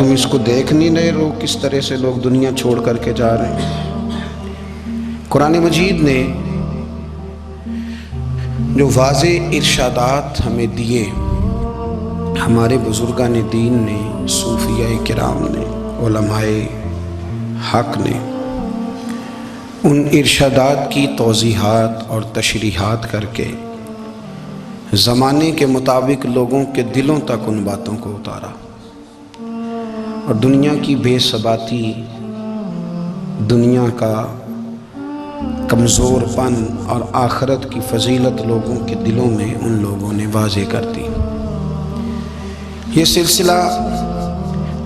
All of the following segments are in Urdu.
تم اس کو دیکھ نہیں رہے ہو کس طرح سے لوگ دنیا چھوڑ کر کے جا رہے ہیں؟ قرآن مجید نے جو واضح ارشادات ہمیں دیے، ہمارے بزرگان دین نے، صوفیاء کرام نے، علماء حق نے، ان ارشادات کی توضیحات اور تشریحات کر کے زمانے کے مطابق لوگوں کے دلوں تک ان باتوں کو اتارا، اور دنیا کی بے ثباتی، دنیا کا کمزور پن اور آخرت کی فضیلت لوگوں کے دلوں میں ان لوگوں نے واضح کر دی۔ یہ سلسلہ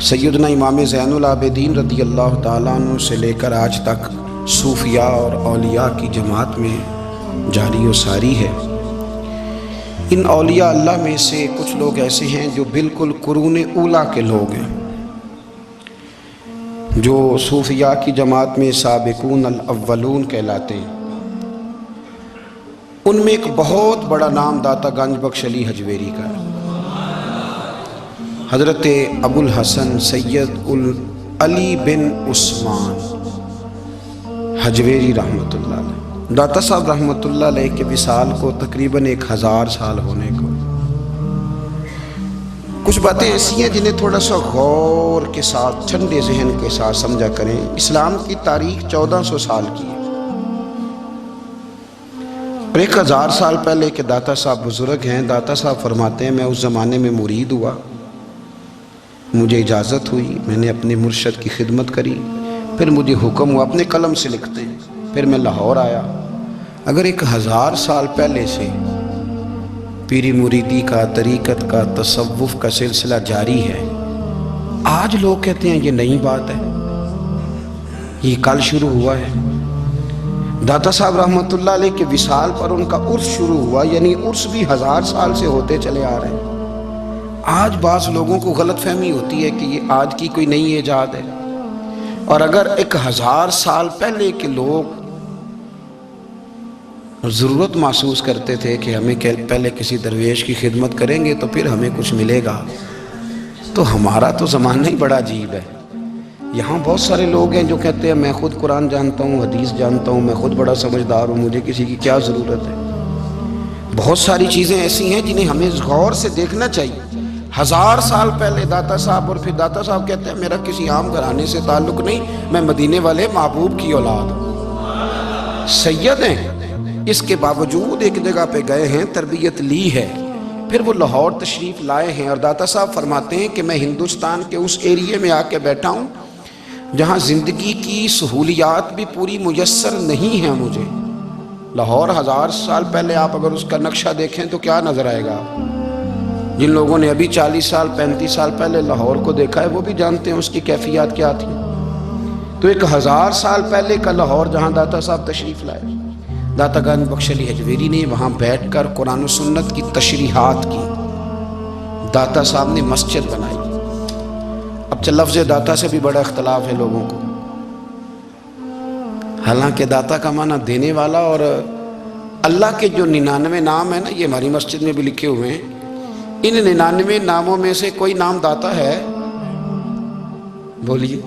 سیدنا امام زین العابدین رضی اللہ تعالیٰ عنہ سے لے کر آج تک صوفیاء اور اولیاء کی جماعت میں جاری و ساری ہے۔ ان اولیاء اللہ میں سے کچھ لوگ ایسے ہیں جو بالکل قرون اولیٰ کے لوگ ہیں، جو صوفیاء کی جماعت میں سابقون الاولون کہلاتے ہیں۔ ان میں ایک بہت بڑا نام داتا گنج بخش علی حجویری کا ہے۔ حضرت ابو الحسن سید علی بن عثمان حجویری رحمۃ اللہ علیہ، داتا صاحب رحمۃ اللہ علیہ کے وصال کو تقریباً 1000 سال ہونے کو۔ کچھ باتیں ایسی ہیں جنہیں تھوڑا سا غور کے ساتھ، ٹھنڈے ذہن کے ساتھ سمجھا کریں۔ اسلام کی تاریخ 1400 سال کی ہے، اور 1000 سال پہلے کے داتا صاحب بزرگ ہیں۔ داتا صاحب فرماتے ہیں میں اس زمانے میں مرید ہوا، مجھے اجازت ہوئی، میں نے اپنے مرشد کی خدمت کری، پھر مجھے حکم ہوا، اپنے قلم سے لکھتے ہیں، پھر میں لاہور آیا۔ اگر 1000 سال پہلے سے پیری مریدی کا، طریقت کا، تصوف کا سلسلہ جاری ہے، آج لوگ کہتے ہیں یہ نئی بات ہے، یہ کل شروع ہوا ہے۔ داتا صاحب رحمۃ اللہ علیہ کے وصال پر ان کا عرس شروع ہوا، یعنی عرس بھی 1000 سال سے ہوتے چلے آ رہے ہیں۔ آج بعض لوگوں کو غلط فہمی ہوتی ہے کہ یہ آج کی کوئی نئی ایجاد ہے، اور اگر 1000 سال پہلے کے لوگ ضرورت محسوس کرتے تھے کہ ہمیں پہلے کسی درویش کی خدمت کریں گے تو پھر ہمیں کچھ ملے گا، تو ہمارا تو زمانہ ہی بڑا عجیب ہے۔ یہاں بہت سارے لوگ ہیں جو کہتے ہیں میں خود قرآن جانتا ہوں، حدیث جانتا ہوں، میں خود بڑا سمجھدار ہوں، مجھے کسی کی کیا ضرورت ہے۔ بہت ساری چیزیں ایسی ہیں جنہیں ہمیں غور سے دیکھنا چاہیے۔ 1000 سال پہلے داتا صاحب، اور پھر داتا صاحب کہتے ہیں میرا کسی عام گھرانے سے تعلق نہیں، میں مدینے والے محبوب کی اولاد ہوں، سید ہیں۔ اس کے باوجود ایک جگہ پہ گئے ہیں، تربیت لی ہے، پھر وہ لاہور تشریف لائے ہیں، اور داتا صاحب فرماتے ہیں کہ میں ہندوستان کے اس ایریے میں آ کے بیٹھا ہوں جہاں زندگی کی سہولیات بھی پوری میسر نہیں ہیں مجھے۔ لاہور 1000 سال پہلے آپ اگر اس کا نقشہ دیکھیں تو کیا نظر آئے گا؟ جن لوگوں نے ابھی 40 سال 35 سال پہلے لاہور کو دیکھا ہے وہ بھی جانتے ہیں اس کی کیفیات کیا تھی۔ تو 1000 سال پہلے کا لاہور جہاں داتا صاحب تشریف لائے، داتا گنج بخش علی حجویری نے وہاں بیٹھ کر قرآن و سنت کی تشریحات کی۔ داتا صاحب نے مسجد بنائی۔ اب لفظ داتا سے بھی بڑا اختلاف ہے لوگوں کو، حالانکہ داتا کا معنی دینے والا، اور اللہ کے جو 99 نام ہیں نا، یہ ہماری مسجد میں بھی لکھے ہوئے ہیں، ان 99 ناموں میں سے کوئی نام داتا ہے؟ بولیے۔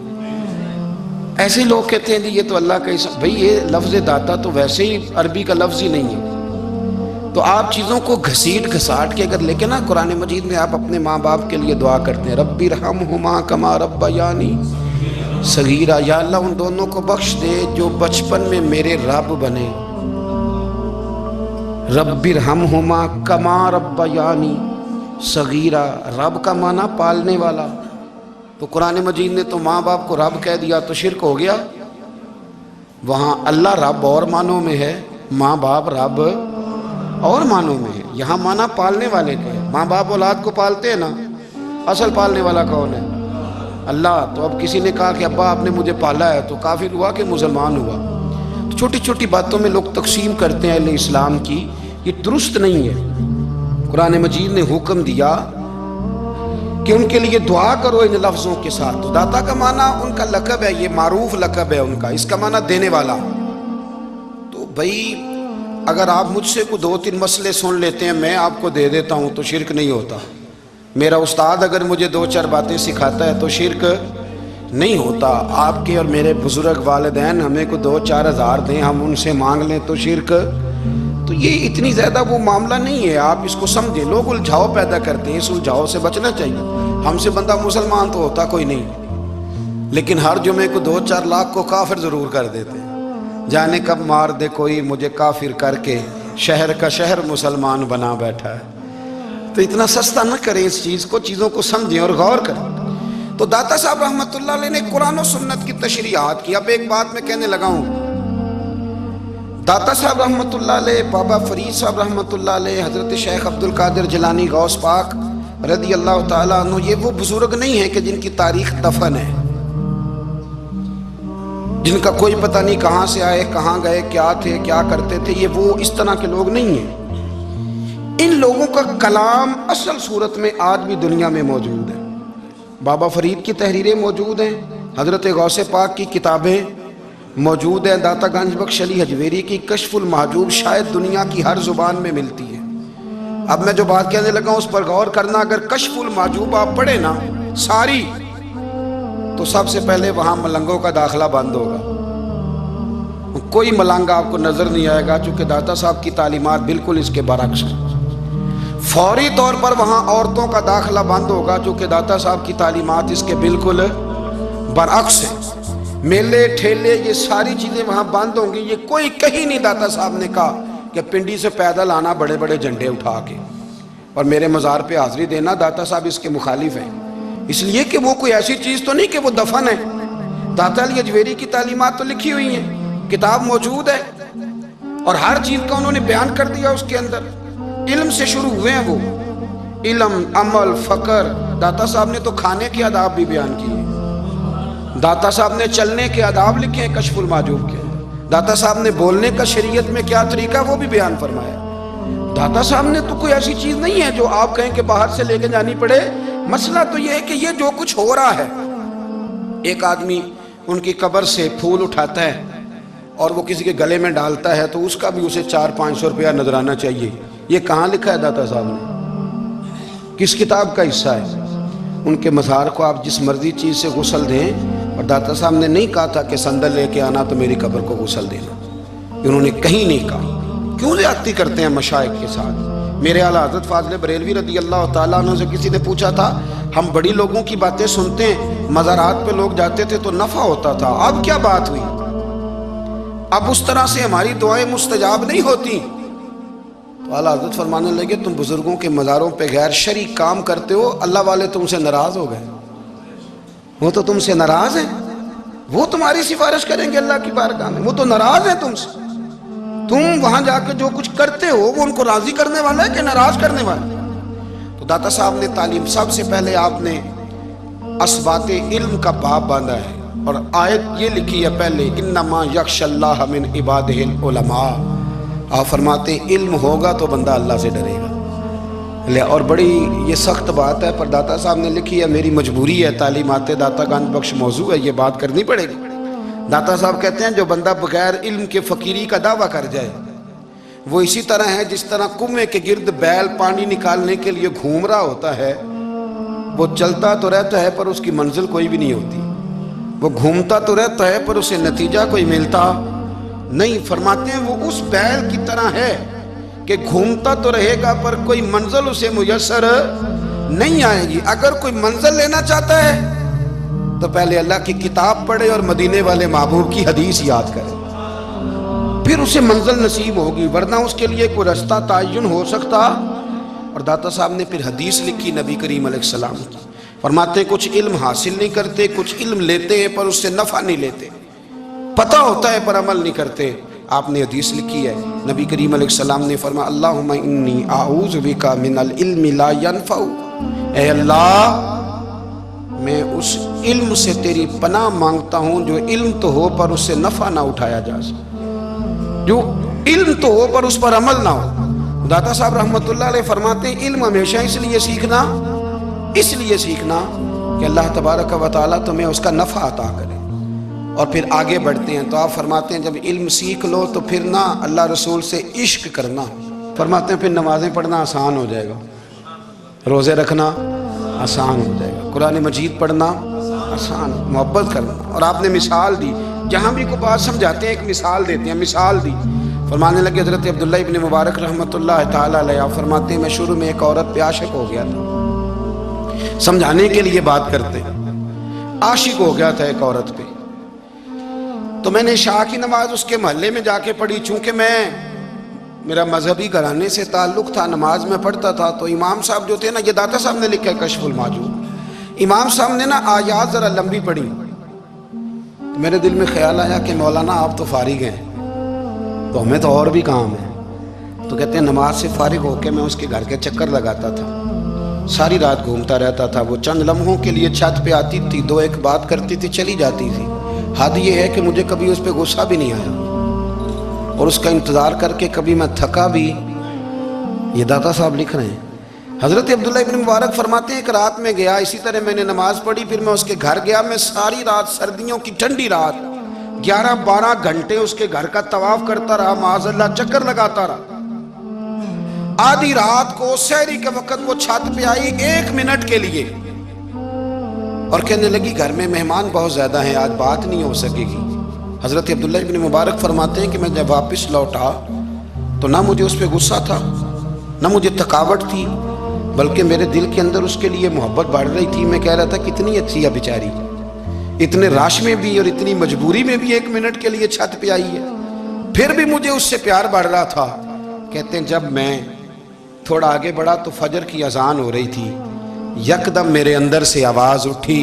ایسے لوگ کہتے ہیں یہ تو اللہ کا اسم، بھئی یہ لفظ داتا تو ویسے ہی عربی کا لفظ ہی نہیں ہے۔ تو آپ چیزوں کو گھسیٹ گھساٹ کے اگر لے کے نا، قرآن مجید میں آپ اپنے ماں باپ کے لیے دعا کرتے ہیں، رب ارحمہما کما ربیانی صغیرا، یا اللہ ان دونوں کو بخش دے جو بچپن میں میرے رب بنے۔ رب ارحمہما کما ربیانی صغیرا، رب کا معنی پالنے والا، تو قرآن مجید نے تو ماں باپ کو رب کہہ دیا تو شرک ہو گیا۔ وہاں اللہ رب اور معنوں میں ہے، ماں باپ رب اور معنوں میں ہے۔ یہاں معنی پالنے والے کے ہے، ماں باپ اولاد کو پالتے ہیں نا، اصل پالنے والا کون ہے؟ اللہ۔ تو اب کسی نے کہا کہ ابا آپ نے مجھے پالا ہے، تو کافر ہوا کہ مسلمان ہوا؟ تو چھوٹی چھوٹی باتوں میں لوگ تقسیم کرتے ہیں اہل اسلام کی، یہ درست نہیں ہے۔ قرآن مجید نے حکم دیا کہ ان کے لیے دعا کرو ان لفظوں کے ساتھ۔ تو داتا کا معنی ان کا لقب ہے، یہ معروف لقب ہے ان کا، اس کا معنی دینے والا۔ تو بھائی اگر آپ مجھ سے کوئی 2-3 مسئلے سن لیتے ہیں، میں آپ کو دے دیتا ہوں تو شرک نہیں ہوتا۔ میرا استاد اگر مجھے 2-4 باتیں سکھاتا ہے تو شرک نہیں ہوتا. آپ کے اور میرے بزرگ والدین ہمیں کو 2-4 ہزار دیں, ہم ان سے مانگ لیں تو شرک, تو یہ اتنی زیادہ وہ معاملہ نہیں ہے. آپ اس کو سمجھیں. لوگ الجھاؤ پیدا کرتے ہیں, اس الجھاؤ سے بچنا چاہیے. ہم سے بندہ مسلمان تو ہوتا کوئی نہیں, لیکن ہر جمعے کو 2-4 لاکھ کو کافر ضرور کر دیتے ہیں. جانے کب مار دے کوئی مجھے کافر کر کے, شہر کا شہر مسلمان بنا بیٹھا ہے. تو اتنا سستا نہ کریں اس چیز کو, چیزوں کو سمجھیں اور غور کریں. تو داتا صاحب رحمۃ اللہ علیہ نے قرآن و سنت کی تشریحات کی. اب ایک بات میں کہنے لگا ہوں, داتا صاحب رحمۃ اللہ علیہ, بابا فرید صاحب رحمۃ اللہ علیہ, حضرت شیخ عبد القادر جیلانی غوث پاک رضی اللہ تعالیٰ عنہ, یہ وہ بزرگ نہیں ہیں کہ جن کی تاریخ دفن ہے, جن کا کوئی پتہ نہیں کہاں سے آئے, کہاں گئے, کیا تھے, کیا کرتے تھے. یہ وہ اس طرح کے لوگ نہیں ہیں. ان لوگوں کا کلام اصل صورت میں آج بھی دنیا میں موجود ہے. بابا فرید کی تحریریں موجود ہیں, حضرت غوث پاک کی کتابیں موجود ہیں, داتا گنج بخش علی حجویری کی کشف المحجوب شاید دنیا کی ہر زبان میں ملتی ہے. اب میں جو بات کہنے لگا ہوں اس پر غور کرنا. اگر کشف المحجوب آپ پڑھیں نا ساری, تو سب سے پہلے وہاں ملنگوں کا داخلہ بند ہوگا. کوئی ملنگ آپ کو نظر نہیں آئے گا, چونکہ داتا صاحب کی تعلیمات بالکل اس کے برعکس ہیں. فوری طور پر وہاں عورتوں کا داخلہ بند ہوگا, چونکہ داتا صاحب کی تعلیمات اس کے بالکل برعکس ہیں. میلے ٹھیلے یہ ساری چیزیں وہاں بند ہوں گی. یہ کوئی کہیں نہیں داتا صاحب نے کہا کہ پنڈی سے پیدل آنا بڑے بڑے جھنڈے اٹھا کے اور میرے مزار پہ حاضری دینا. داتا صاحب اس کے مخالف ہیں, اس لیے کہ وہ کوئی ایسی چیز تو نہیں کہ وہ دفن ہے. داتا علی حجویری کی تعلیمات تو لکھی ہوئی ہیں, کتاب موجود ہے, اور ہر چیز کا انہوں نے بیان کر دیا اس کے اندر. علم سے شروع ہوئے ہیں وہ, علم, عمل, فقر. داتا صاحب نے تو کھانے کے آداب بھی بیان کیے. داتا صاحب نے چلنے کے آداب لکھے ہیں کشف المحجوب کے. داتا صاحب نے بولنے کا شریعت میں کیا طریقہ وہ بھی بیان فرمایا. داتا صاحب نے تو کوئی ایسی چیز نہیں ہے جو آپ کہیں کہ باہر سے لے کے جانی پڑے. مسئلہ تو یہ ہے کہ یہ جو کچھ ہو رہا ہے, ایک آدمی ان کی قبر سے پھول اٹھاتا ہے اور وہ کسی کے گلے میں ڈالتا ہے تو اس کا بھی اسے 400-500 روپیہ نذرانہ چاہیے. یہ کہاں لکھا ہے داتا صاحب نے, کس کتاب کا حصہ ہے؟ ان کے مزار کو آپ جس مرضی چیز سے غسل دیں, اور داتا صاحب نے نہیں کہا تھا کہ سندل لے کے آنا تو میری قبر کو غسل دینا. انہوں نے کہیں نہیں کہا. کیوں زیادتی کرتے ہیں مشائخ کے ساتھ؟ میرے اعلیٰ حضرت فاضل بریلوی رضی اللہ تعالیٰ عنہ سے کسی نے پوچھا تھا, ہم بڑی لوگوں کی باتیں سنتے ہیں, مزارات پہ لوگ جاتے تھے تو نفع ہوتا تھا, اب کیا بات ہوئی؟ اب اس طرح سے ہماری دعائیں مستجاب نہیں ہوتی. تو اعلیٰ حضرت فرمانے لگے, تم بزرگوں کے مزاروں پہ غیر شرعی کام کرتے ہو, اللہ والے تم سے ناراض ہو گئے. وہ تو تم سے ناراض ہیں, وہ تمہاری سفارش کریں گے اللہ کی بارگاہ میں, وہ تو ناراض ہیں تم سے. تم وہاں جا کے جو کچھ کرتے ہو وہ ان کو راضی کرنے والا ہے کہ ناراض کرنے والا ہے؟ تو داتا صاحب نے تعلیم, سب سے پہلے آپ نے اسبات علم کا باب باندھا ہے, اور آیت یہ لکھی ہے پہلے, انما یخشی اللہ من عبادہ العلماء. آپ فرماتے ہیں علم ہوگا تو بندہ اللہ سے ڈرے گا. اور بڑی یہ سخت بات ہے, پر داتا صاحب نے لکھی ہے, میری مجبوری ہے, تعلیمات داتا گنج بخش موضوع ہے, یہ بات کرنی پڑے گی. داتا صاحب کہتے ہیں جو بندہ بغیر علم کے فقیری کا دعویٰ کر جائے وہ اسی طرح ہے جس طرح کنویں کے گرد بیل پانی نکالنے کے لیے گھوم رہا ہوتا ہے. وہ چلتا تو رہتا ہے پر اس کی منزل کوئی بھی نہیں ہوتی, وہ گھومتا تو رہتا ہے پر اسے نتیجہ کوئی ملتا نہیں. فرماتے ہیں وہ اس بیل کی طرح ہے کہ گھومتا تو رہے گا پر کوئی منزل اسے میسر نہیں آئے گی. اگر کوئی منزل لینا چاہتا ہے تو پہلے اللہ کی کتاب پڑھے اور مدینے والے محبوب کی حدیث یاد کرے, پھر اسے منزل نصیب ہوگی, ورنہ اس کے لیے کوئی رستہ تعین ہو سکتا. اور داتا صاحب نے پھر حدیث لکھی نبی کریم علیہ السلام کی. فرماتے ہیں کچھ علم حاصل نہیں کرتے, کچھ علم لیتے ہیں پر اس سے نفع نہیں لیتے, پتہ ہوتا ہے پر عمل نہیں کرتے. آپ نے حدیث لکھی ہے, نبی کریم علیہ السلام نے فرمایا اللہم انی اعوذ بک من العلم لا ینفع. اے اللہ میں اس علم سے تیری پناہ مانگتا ہوں جو علم تو ہو پر اس سے نفع نہ اٹھایا جا سکے, جو علم تو ہو پر اس پر عمل نہ ہو. داتا صاحب رحمۃ اللہ علیہ فرماتے ہیں علم ہمیشہ اس لیے سیکھنا کہ اللہ تبارک و تعالیٰ تمہیں اس کا نفع عطا کرے. اور پھر آگے بڑھتے ہیں تو آپ فرماتے ہیں جب علم سیکھ لو تو پھر نہ اللہ رسول سے عشق کرنا. فرماتے ہیں پھر نمازیں پڑھنا آسان ہو جائے گا, روزے رکھنا آسان ہو جائے گا۔ قرآن مجید پڑھنا آسان، محبت کرنا۔ اور آپ نے مثال دی، جہاں بھی کوئی بات سمجھاتے ہیں ایک مثال دیتے ہیں، مثال دی۔ فرمانے لگے حضرت عبداللہ ابن مبارک رحمۃ اللہ تعالیٰ علیہ، فرماتے ہیں میں شروع میں ایک عورت پہ عاشق ہو گیا تھا، سمجھانے کے لیے بات کرتے، عاشق ہو گیا تھا ایک عورت پہ، تو میں نے عشاء کی نماز اس کے محلے میں جا کے پڑھی۔ چونکہ میرا مذہبی گھرانے سے تعلق تھا، نماز میں پڑھتا تھا، تو امام صاحب جو تھے نا، یہ داتا صاحب نے لکھا ہے کشف المحجوب، امام صاحب نے نا آیات ذرا لمبی پڑھی، تو میرے دل میں خیال آیا کہ مولانا آپ تو فارغ ہیں، تو ہمیں تو اور بھی کام ہے۔ تو کہتے ہیں نماز سے فارغ ہو کے میں اس کے گھر کے چکر لگاتا تھا، ساری رات گھومتا رہتا تھا، وہ چند لمحوں کے لیے چھت پہ آتی تھی، دو ایک بات کرتی تھی، چلی جاتی تھی۔ حد یہ ہے کہ مجھے کبھی اس پہ غصہ بھی نہیں آیا، اور اس کا انتظار کر کے کبھی میں تھکا بھی۔ یہ داتا صاحب لکھ رہے ہیں۔ حضرت عبداللہ ابن مبارک فرماتے ہیں ایک رات میں گیا، اسی طرح میں نے نماز پڑھی، پھر میں اس کے گھر گیا، میں ساری رات، سردیوں کی ٹھنڈی رات 11-12 گھنٹے اس کے گھر کا طواف کرتا رہا، معاذ اللہ چکر لگاتا رہا۔ آدھی رات کو سحری کے وقت وہ چھت پہ آئی 1 منٹ کے لیے، اور کہنے لگی گھر میں مہمان بہت زیادہ ہیں، آج بات نہیں ہو سکے گی۔ حضرت عبداللہ ابن مبارک فرماتے ہیں کہ میں جب واپس لوٹا تو نہ مجھے اس پہ غصہ تھا، نہ مجھے تھکاوٹ تھی، بلکہ میرے دل کے اندر اس کے لیے محبت بڑھ رہی تھی۔ میں کہہ رہا تھا کتنی اچھی ہے بیچاری، اتنے راش میں بھی اور اتنی مجبوری میں بھی 1 منٹ کے لیے چھت پہ آئی ہے، پھر بھی مجھے اس سے پیار بڑھ رہا تھا۔ کہتے ہیں جب میں تھوڑا آگے بڑھا تو فجر کی اذان ہو رہی تھی، یکدم میرے اندر سے آواز اٹھی،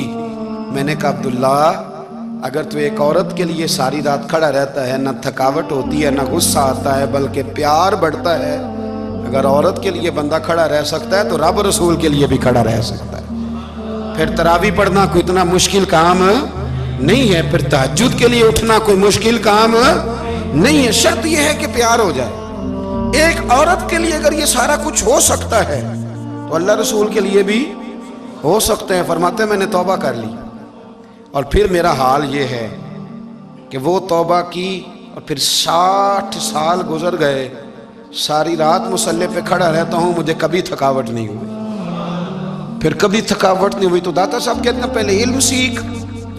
میں نے کہا عبداللہ اگر تو ایک عورت کے لیے ساری رات کھڑا رہتا ہے، نہ تھکاوٹ ہوتی ہے، نہ غصہ آتا ہے، بلکہ پیار بڑھتا ہے، اگر عورت کے لیے بندہ کھڑا رہ سکتا ہے تو رب رسول کے لیے بھی کھڑا رہ سکتا ہے۔ پھر تراویح پڑھنا کوئی اتنا مشکل کام نہیں ہے، پھر تہجد کے لیے اٹھنا کوئی مشکل کام نہیں ہے، شرط یہ ہے کہ پیار ہو جائے۔ ایک عورت کے لیے اگر یہ سارا کچھ ہو سکتا ہے تو اللہ رسول کے لیے بھی ہو سکتے ہیں۔ فرماتے ہیں میں نے توبہ کر لی، اور پھر میرا حال یہ ہے کہ وہ توبہ کی اور پھر 60 سال گزر گئے، ساری رات مصلی پہ کھڑا رہتا ہوں، مجھے کبھی تھکاوٹ نہیں ہوئی، پھر کبھی تھکاوٹ نہیں ہوئی۔ تو داتا صاحب کہتے ہیں پہلے علم سیکھ،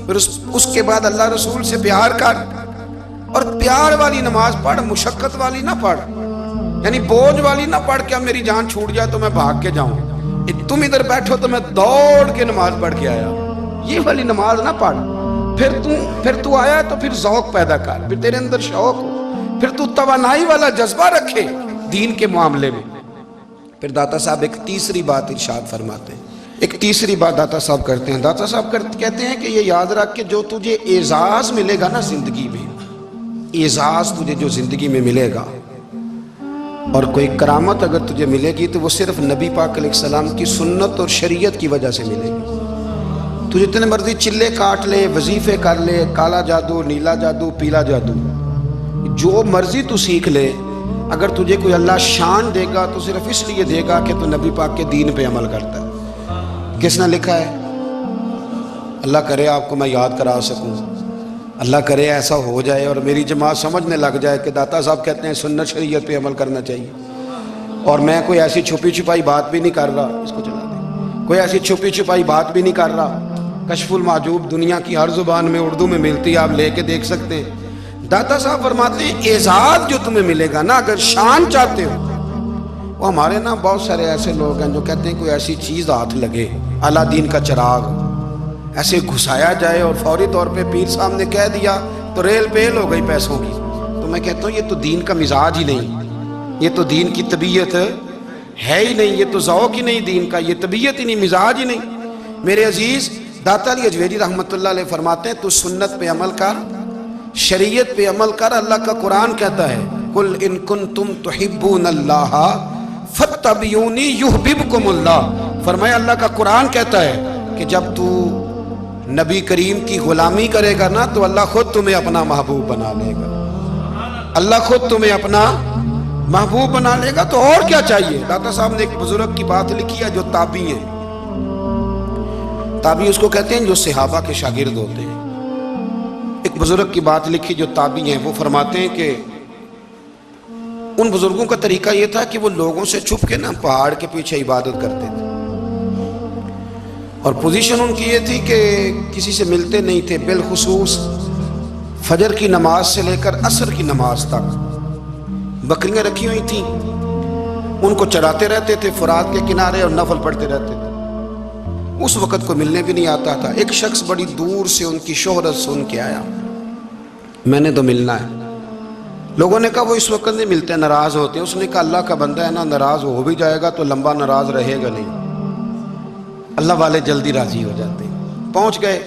پھر اس کے بعد اللہ رسول سے پیار کر، اور پیار والی نماز پڑھ، مشقت والی نہ پڑھ، یعنی بوجھ والی نہ پڑھ کہ اب میری جان چھوٹ جائے تو میں بھاگ کے جاؤں، تم ادھر بیٹھو تو میں دوڑ کے نماز پڑھ کے آیا، یہ والی نماز نہ پڑھ۔ پھر تو آیا تو پھر ذوق پیدا کر، پھر تیرے اندر شوق ہو، پھر تو توانائی والا جذبہ رکھے دین کے معاملے میں۔ پھر داتا صاحب ایک تیسری بات ارشاد فرماتے ہیں، ایک تیسری بات داتا صاحب کرتے ہیں۔ داتا صاحب کہتے ہیں کہ یہ یاد رکھ کہ جو تجھے اعزاز ملے گا نا زندگی میں، اعزاز تجھے جو زندگی میں ملے گا، اور کوئی کرامت اگر تجھے ملے گی تو وہ صرف نبی پاک علیہ السلام کی سنت اور شریعت کی وجہ سے ملے گی۔ تو جتنے مرضی چلے کاٹ لے، وظیفے کر لے، کالا جادو، نیلا جادو، پیلا جادو، جو مرضی تو سیکھ لے، اگر تجھے کوئی اللہ شان دے گا تو صرف اس لیے دے گا کہ تو نبی پاک کے دین پہ عمل کرتا ہے۔ کس نے لکھا ہے؟ اللہ کرے آپ کو میں یاد کرا سکوں، اللہ کرے ایسا ہو جائے اور میری جماعت سمجھنے لگ جائے کہ داتا صاحب کہتے ہیں سنت شریعت پہ عمل کرنا چاہیے، اور میں کوئی ایسی چھپی چھپائی بات بھی نہیں کر رہا، اس کو چلا دیں، کوئی ایسی چھپی چھپائی بات بھی نہیں کر رہا۔ کشف المحجوب دنیا کی ہر زبان میں اردو میں ملتی ہے، آپ لے کے دیکھ سکتے ہیں۔ داتا صاحب فرماتے ہیں اعزاز جو تمہیں ملے گا نا، اگر شان چاہتے ہو، وہ ہمارے نا بہت سارے ایسے لوگ ہیں جو کہتے ہیں کوئی ایسی چیز ہاتھ لگے، اعلیٰ دین کا چراغ ایسے گھسایا جائے اور فوری طور پہ پیر صاحب نے کہہ دیا تو ریل پیل ہو گئی پیسوں کی، تو میں کہتا ہوں یہ تو دین کا مزاج ہی نہیں، یہ تو دین کی طبیعت ہے ہی نہیں، یہ تو ذوق ہی نہیں دین کا، یہ طبیعت ہی نہیں، مزاج ہی نہیں۔ میرے عزیز داتا علی اجویری رحمۃ اللہ علیہ فرماتے ہیں تو سنت پہ عمل کر، شریعت پہ عمل کر۔ اللہ کا قرآن کہتا ہے قل ان کنتم تحبون اللہ فاتبعونی یحببکم اللہ، فرمایا اللہ کا قرآن کہتا ہے کہ جب تو نبی کریم کی غلامی کرے گا نا تو اللہ خود تمہیں اپنا محبوب بنا لے گا، اللہ خود تمہیں اپنا محبوب بنا لے گا، تو اور کیا چاہیے۔ داتا صاحب نے ایک بزرگ کی بات لکھی ہے جو تابعی ہیں، تابعی اس کو کہتے ہیں جو صحابہ کے شاگرد ہوتے ہیں۔ ایک بزرگ کی بات لکھی جو تابعی ہیں، وہ فرماتے ہیں کہ ان بزرگوں کا طریقہ یہ تھا کہ وہ لوگوں سے چھپ کے نا پہاڑ کے پیچھے عبادت کرتے تھے، اور پوزیشن ان کی یہ تھی کہ کسی سے ملتے نہیں تھے، بالخصوص فجر کی نماز سے لے کر عصر کی نماز تک بکریاں رکھی ہوئی تھیں، ان کو چراتے رہتے تھے فرات کے کنارے اور نفل پڑھتے رہتے تھے۔ اس وقت کو ملنے بھی نہیں آتا تھا۔ ایک شخص بڑی دور سے ان کی شہرت سن کے آیا، میں نے تو ملنا ہے۔ لوگوں نے کہا وہ اس وقت نہیں ملتے، ناراض ہوتے ہیں۔ اس نے کہا اللہ کا بندہ ہے نا، ناراض ہو بھی جائے گا تو لمبا ناراض رہے گا نہیں، اللہ والے جلدی راضی ہو جاتے ہیں۔ پہنچ گئے۔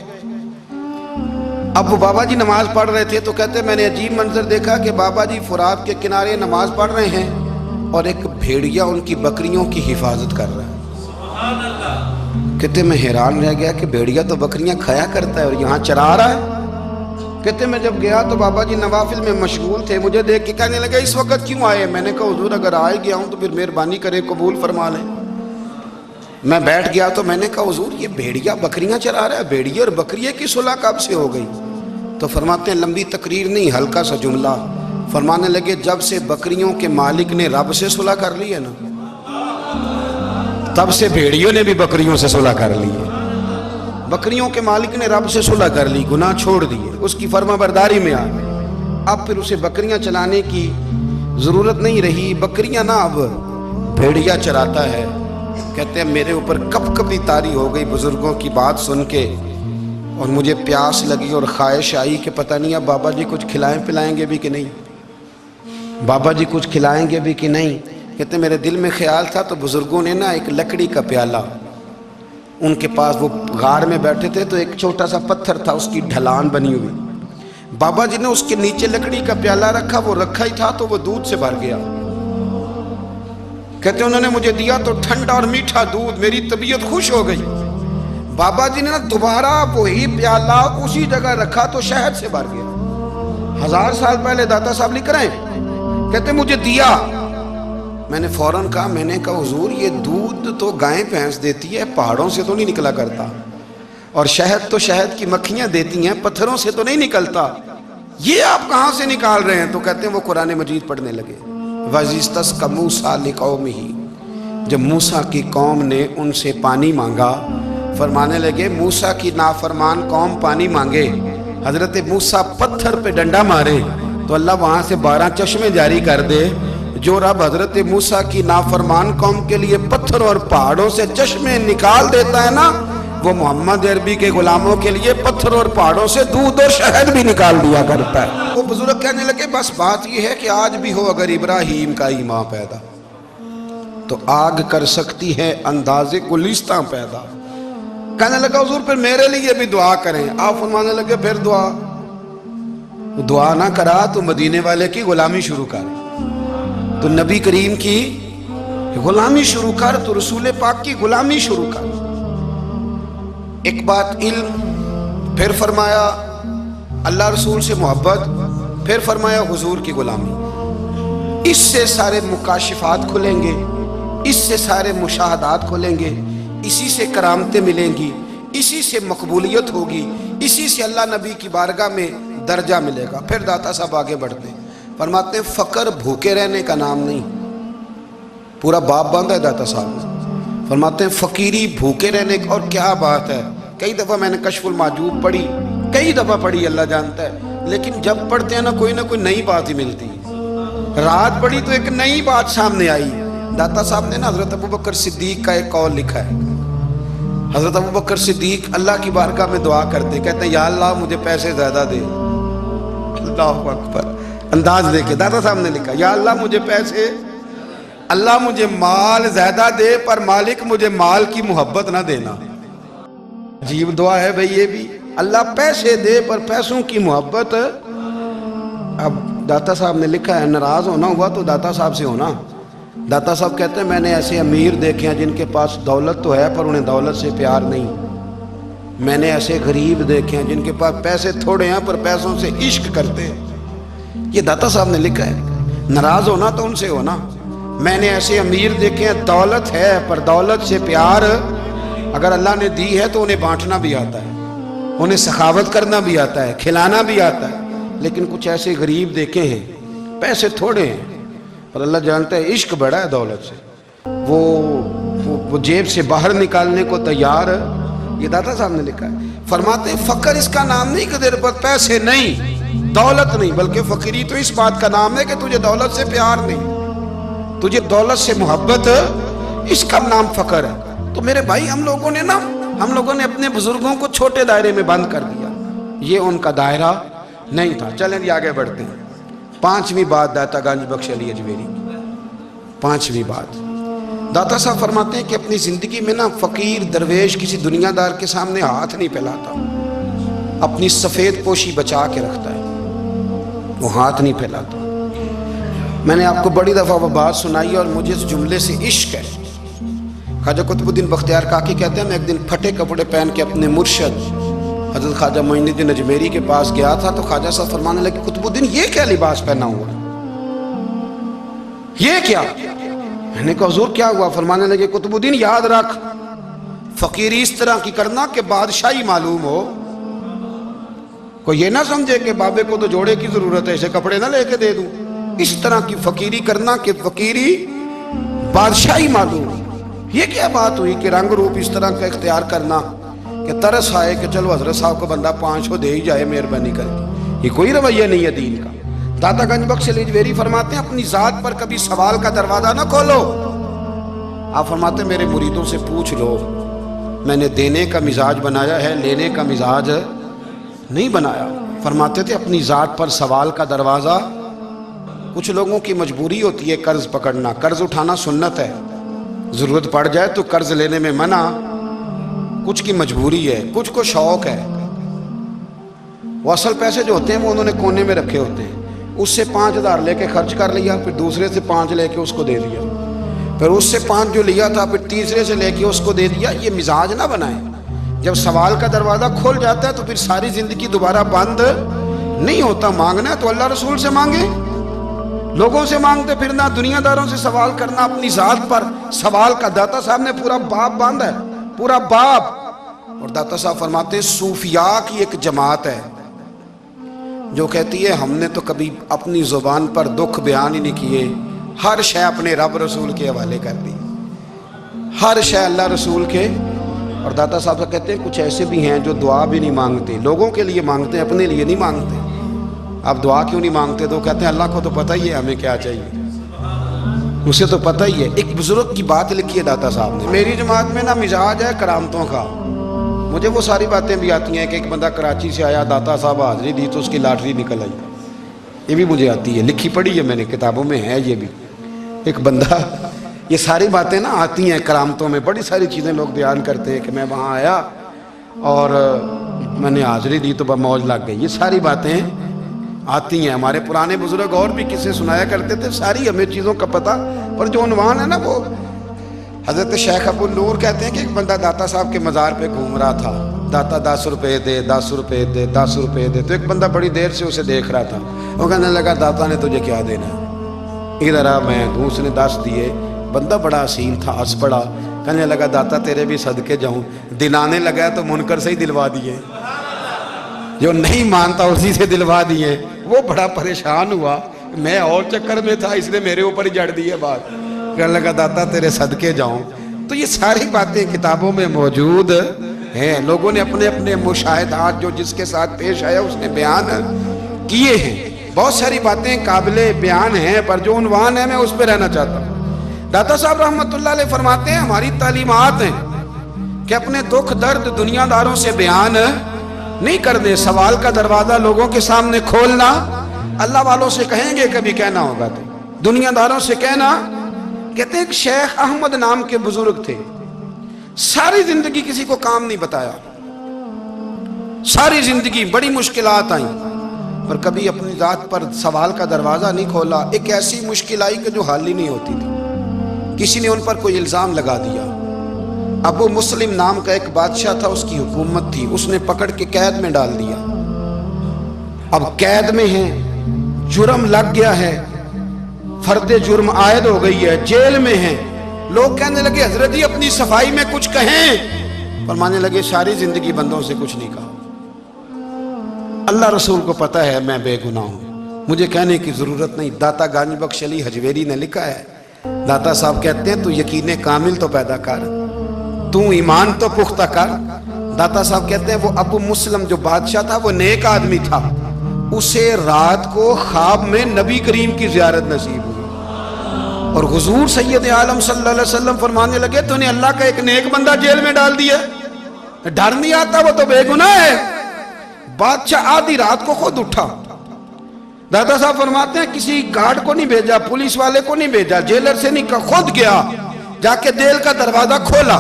اب وہ بابا جی نماز پڑھ رہے تھے تو کہتے میں نے عجیب منظر دیکھا کہ بابا جی فرات کے کنارے نماز پڑھ رہے ہیں اور ایک بھیڑیا ان کی بکریوں کی حفاظت کر رہا ہے۔ کہتے میں حیران رہ گیا کہ بھیڑیا تو بکریاں کھایا کرتا ہے اور یہاں چرا رہا ہے۔ کہتے میں جب گیا تو بابا جی نوافل میں مشغول تھے، مجھے دیکھ کے کہنے لگے اس وقت کیوں آئے؟ میں نے کہا حضور اگر آئے گیا ہوں تو پھر مہربانی کرے قبول فرما لیں۔ میں بیٹھ گیا تو میں نے کہا حضور یہ بھیڑیا بکریاں چرا رہا ہے، بھیڑیا اور بکریے کی صلح کب سے ہو گئی؟ تو فرماتے ہیں لمبی تقریر نہیں، ہلکا سا جملہ۔ فرمانے لگے جب سے بکریوں کے مالک نے رب سے صلح کر لی ہے نا، تب سے بھیڑیوں نے بھی بکریوں سے صلح کر لی ہے۔ بکریوں کے مالک نے رب سے صلح کر لی، گناہ چھوڑ دیے، اس کی فرما برداری میں آ گئے۔ اب پھر اسے بکریاں چلانے کی ضرورت نہیں رہی، بکریاں نہ اب بھیڑیا چراتا ہے۔ کہتے ہیں میرے اوپر کب کبھی طاری ہو گئی بزرگوں کی بات سن کے، اور مجھے پیاس لگی اور خواہش آئی کہ پتہ نہیں اب بابا جی کچھ کھلائیں پلائیں گے بھی کہ نہیں، بابا جی کچھ کھلائیں گے بھی کہ نہیں۔ کہتے میرے دل میں خیال تھا تو بزرگوں نے نا ایک لکڑی کا پیالہ، ان کے پاس وہ غار میں بیٹھے تھے تو ایک چھوٹا سا پتھر تھا، اس کی ڈھلان بنی ہوئی، بابا جی نے اس کے نیچے لکڑی کا پیالہ رکھا، وہ رکھا ہی تھا تو وہ دودھ سے بھر گیا۔ کہتے انہوں نے مجھے دیا تو ٹھنڈا اور میٹھا دودھ، میری طبیعت خوش ہو گئی۔ بابا جی نے دوبارہ وہی پیالہ اسی جگہ رکھا تو شہد سے بھر گیا۔ 1000 سال پہلے داتا صاحب لکھ رہے ہیں، کہتے مجھے دیا، میں نے فوراً کہا، میں نے کہا حضور یہ دودھ تو گائیں بھینس دیتی ہے، پہاڑوں سے تو نہیں نکلا کرتا، اور شہد تو شہد کی مکھیاں دیتی ہیں، پتھروں سے تو نہیں نکلتا، یہ آپ کہاں سے نکال رہے ہیں؟ تو کہتے ہیں وہ قرآن مجید پڑھنے لگے۔ وَإِذِ اسْتَسْقَى مُوسَىٰ لِقَوْمِهِ، جب موسیٰ کی قوم نے ان سے پانی مانگا، فرمانے لگے موسیٰ کی نافرمان قوم پانی مانگے، حضرت موسیٰ پتھر پہ ڈنڈا مارے تو اللہ وہاں سے 12 چشمے جاری کر دے۔ جو رب حضرت موسیٰ کی نافرمان قوم کے لیے پتھر اور پہاڑوں سے چشمے نکال دیتا ہے نا، وہ محمد عربی کے غلاموں کے لیے پتھر اور پہاڑوں سے دودھ اور شہد بھی نکال دیا کرتا ہے۔ وہ بزرگ کہنے لگے بس بات یہ ہے کہ آج بھی ہو اگر ابراہیم کا ایمان پیدا تو آگ کر سکتی ہے انداز گلستاں پیدا۔ کہنے لگا حضور پھر میرے لیے بھی دعا کریں۔ آپ فرمانے لگے پھر دعا نہ کرا تو مدینے والے کی غلامی شروع کر، تو نبی کریم کی غلامی شروع کر، تو رسول پاک کی غلامی شروع کر۔ ایک بات علم، پھر فرمایا اللہ رسول سے محبت، پھر فرمایا حضور کی غلامی۔ اس سے سارے مکاشفات کھلیں گے، اس سے سارے مشاہدات کھلیں گے، اسی سے کرامتیں ملیں گی، اسی سے مقبولیت ہوگی، اسی سے اللہ نبی کی بارگاہ میں درجہ ملے گا۔ پھر داتا صاحب آگے بڑھتے ہیں، فرماتے ہیں فقر بھوکے رہنے کا نام نہیں، پورا باب باندھا ہے داتا صاحب۔ فرماتے ہیں فقیری بھوکے رہنے کا، اور کیا بات ہے، کئی دفعہ میں نے کشف المحجوب پڑھی، کئی دفعہ پڑھی، اللہ جانتا ہے، لیکن جب پڑھتے ہیں نا کوئی نئی بات ہی ملتی ہے۔ رات پڑھی تو ایک نئی بات سامنے آئی۔ داتا صاحب نے نا حضرت ابوبکر صدیق کا ایک قول لکھا ہے۔ حضرت ابوبکر صدیق اللہ کی بارگاہ میں دعا کرتے، کہتے ہیں یا اللہ مجھے پیسے زیادہ دے۔ اللہ اکبر، انداز دیکھے داتا صاحب نے لکھا یا اللہ مجھے پیسے، اللہ مجھے مال زیادہ دے پر مالک مجھے مال کی محبت نہ دینا۔ عجیب دعا ہے بھئی یہ بھی، اللہ پیسے دے پر پیسوں کی محبت۔ اب داتا صاحب نے لکھا ہے ناراض ہونا ہوا تو داتا صاحب سے ہونا۔ داتا صاحب کہتے ہیں میں نے ایسے امیر دیکھے ہیں جن کے پاس دولت تو ہے پر انہیں دولت سے پیار نہیں، میں نے ایسے غریب دیکھے ہیں جن کے پاس پیسے تھوڑے ہیں پر پیسوں سے عشق کرتے ہیں۔ یہ داتا صاحب نے لکھا ہے، ناراض ہونا تو ان سے ہونا۔ میں نے ایسے امیر دیکھے ہیں دولت ہے پر دولت سے پیار، اگر اللہ نے دی ہے تو انہیں بانٹنا بھی آتا ہے، انہیں سخاوت کرنا بھی آتا ہے، کھلانا بھی آتا ہے، لیکن کچھ ایسے غریب دیکھے ہیں پیسے تھوڑے ہیں اور اللہ جانتا ہے عشق بڑا ہے دولت سے، وہ جیب سے باہر نکالنے کو تیار یہ داتا صاحب نے لکھا ہے. فرماتے ہیں فقر اس کا نام نہیں کہ تیرے پر پیسے نہیں، دولت نہیں، بلکہ فقیری تو اس بات کا نام ہے کہ تجھے دولت سے پیار نہیں، تجھے دولت سے محبت، اس کا نام فقر ہے. تو میرے بھائی ہم لوگوں نے اپنے بزرگوں کو چھوٹے دائرے میں بند کر دیا، یہ ان کا دائرہ نہیں تھا. چلیں جی آگے بڑھتے ہیں. 5ویں بات داتا گنج بخش علی اجمیری کی. 5ویں بات داتا صاحب فرماتے ہیں کہ اپنی زندگی میں نا فقیر درویش کسی دنیا دار کے سامنے ہاتھ نہیں پھیلاتا، اپنی سفید پوشی بچا کے رکھتا ہے، وہ ہاتھ نہیں پھیلاتا. میں نے آپ کو بڑی دفعہ وہ بات سنائی اور مجھے اس جملے سے عشق ہے. خواجہ قطب الدین بختیار کاکی کہتے ہیں میں ایک دن پھٹے کپڑے پہن کے اپنے مرشد حضرت خواجہ معین الدین اجمیری کے پاس گیا تھا تو خواجہ صاحب فرمانے لگے قطب الدین یہ کیا لباس پہنا ہوا ہے، یہ کیا؟ میں نے کہا حضور کیا ہوا؟ فرمانے لگے قطب الدین یاد رکھ فقیری اس طرح کی کرنا کہ بادشاہی معلوم ہو، کوئی یہ نہ سمجھے کہ بابے کو تو جوڑے کی ضرورت ہے اسے کپڑے نہ لے کے دے دوں. اس طرح کی فقیری کرنا کہ فقیری بادشاہی معلوم ہو. یہ کیا بات ہوئی کہ رنگ روپ اس طرح کا اختیار کرنا کہ ترس آئے کہ چلو حضرت صاحب کو بندہ 500 دے ہی جائے مہربانی کر کے. یہ کوئی رویہ نہیں ہے دین کا. داتا گنج بخش علی اجمیری فرماتے ہیں اپنی ذات پر کبھی سوال کا دروازہ نہ کھولو. آپ فرماتے ہیں میرے مریدوں سے پوچھ لو، میں نے دینے کا مزاج بنایا ہے، لینے کا مزاج نہیں بنایا. فرماتے تھے اپنی ذات پر سوال کا دروازہ. کچھ لوگوں کی مجبوری ہوتی ہے قرض پکڑنا، قرض اٹھانا سنت ہے، ضرورت پڑ جائے تو قرض لینے میں منع. کچھ کی مجبوری ہے، کچھ کو شوق ہے. وہ اصل پیسے جو ہوتے ہیں وہ انہوں نے کونے میں رکھے ہوتے ہیں، اس سے 5000 لے کے خرچ کر لیا، پھر دوسرے سے 5 لے کے اس کو دے دیا، پھر اس سے 5 جو لیا تھا پھر تیسرے سے لے کے اس کو دے دیا. یہ مزاج نہ بنائیں. جب سوال کا دروازہ کھل جاتا ہے تو پھر ساری زندگی دوبارہ بند نہیں ہوتا. مانگنا ہے تو اللہ رسول سے مانگے، لوگوں سے مانگتے پھرنا، دنیا داروں سے سوال کرنا. اپنی ذات پر سوال کا داتا صاحب نے پورا باب باندھا ہے، پورا باب. اور داتا صاحب فرماتے ہیں صوفیاء کی ایک جماعت ہے جو کہتی ہے ہم نے تو کبھی اپنی زبان پر دکھ بیان ہی نہیں کیے، ہر شے اپنے رب رسول کے حوالے کر دی، ہر شے اللہ رسول کے. اور داتا صاحب کہتے ہیں کچھ ایسے بھی ہیں جو دعا بھی نہیں مانگتے، لوگوں کے لیے مانگتے ہیں، اپنے لیے نہیں مانگتے. آپ دعا کیوں نہیں مانگتے؟ تو کہتے ہیں اللہ کو تو پتہ ہی ہے ہمیں کیا چاہیے، اسے تو پتہ ہی ہے. ایک بزرگ کی بات لکھی ہے داتا صاحب نے، میری جماعت میں نا مزاج ہے کرامتوں کا. مجھے وہ ساری باتیں بھی آتی ہیں کہ ایک بندہ کراچی سے آیا، داتا صاحب حاضری دی تو اس کی لاٹری نکل آئی. یہ بھی مجھے آتی ہے، لکھی پڑھی ہے میں نے، کتابوں میں ہے یہ بھی. ایک بندہ، یہ ساری باتیں نا آتی ہیں کرامتوں میں، بڑی ساری چیزیں لوگ بیان کرتے ہیں کہ میں وہاں آیا اور میں نے حاضری دی تو موج لگ گئی. یہ ساری باتیں آتی ہیں. ہمارے پرانے بزرگ اور بھی قصے سنایا کرتے تھے، ساری ہمیں چیزوں کا پتہ. پر جو عنوان ہے نا وہ حضرت شیخ ابو النور کہتے ہیں کہ ایک بندہ داتا صاحب کے مزار پہ گھوم رہا تھا. داتا 10 روپے دے، 10 روپے دے، 10 روپے دے. تو ایک بندہ بڑی دیر سے اسے دیکھ رہا تھا. وہ کہنے لگا داتا نے تجھے کیا دینا ہے؟ ادھر آ میں دوں. اس نے 10 دیے. بندہ بڑا حسین تھا، ہنس پڑا. کہنے لگا داتا تیرے بھی صدقے جاؤں. دلانے لگا تو منکر سے ہی دلوا دیے، جو نہیں مانتا اسی سے دلوا دیے. وہ بڑا پریشان ہوا، میں اور چکر میں تھا، اس نے میرے اوپر ہی جڑ دی ہے بات. کہنے لگا داتا تیرے صدقے جاؤں. تو یہ ساری باتیں کتابوں میں موجود ہیں. لوگوں نے اپنے اپنے مشاہدات جو جس کے ساتھ پیش آیا اس نے بیان کیے ہیں. بہت ساری باتیں قابل بیان ہیں، پر جو عنوان ہے میں اس پہ رہنا چاہتا ہوں. داتا صاحب رحمۃ اللہ علیہ فرماتے ہیں ہماری تعلیمات ہیں کہ اپنے دکھ درد دنیا داروں سے بیان نہیں کرنے. سوال کا دروازہ لوگوں کے سامنے کھولنا. اللہ والوں سے کہیں گے کبھی کہنا ہوگا تو دنیا داروں سے کہنا. کہتے ہیں کہ شیخ احمد نام کے بزرگ تھے، ساری زندگی کسی کو کام نہیں بتایا، ساری زندگی بڑی مشکلات آئیں، پر کبھی اپنی ذات پر سوال کا دروازہ نہیں کھولا. ایک ایسی مشکل آئی کہ جو حل ہی نہیں ہوتی تھی. کسی نے ان پر کوئی الزام لگا دیا. ابو مسلم نام کا ایک بادشاہ تھا، اس کی حکومت تھی، اس نے پکڑ کے قید میں ڈال دیا. اب قید میں ہیں، جرم لگ گیا ہے، فرد جرم عائد ہو گئی ہے، جیل میں ہیں. لوگ کہنے لگے حضرت جی اپنی صفائی میں کچھ کہیں. فرمانے لگے ساری زندگی بندوں سے کچھ نہیں کہا، اللہ رسول کو پتہ ہے میں بے گناہ ہوں، مجھے کہنے کی ضرورت نہیں. داتا گنج بخش علی حجویری نے لکھا ہے. داتا صاحب کہتے ہیں تو یقین کامل تو پیدا کر، تو ایمان تو پختہ کر. داتا صاحب کہتے ہیں وہ ابو مسلم جو بادشاہ تھا وہ نیک آدمی تھا، اسے رات کو خواب میں نبی کریم کی زیارت نصیب ہوئی، اور حضور سید عالم صلی اللہ علیہ وسلم فرمانے لگے تو نے اللہ کا ایک نیک بندہ جیل میں ڈال دیا، ڈر نہیں آتا، وہ تو بے گناہ ہے۔ بادشاہ آدھی رات کو خود اٹھا، دادا صاحب فرماتے ہیں کسی گارڈ کو نہیں بھیجا، پولیس والے کو نہیں بھیجا، جیلر سے نہیں کہا، خود گیا، جا کے جیل کا دروازہ کھولا،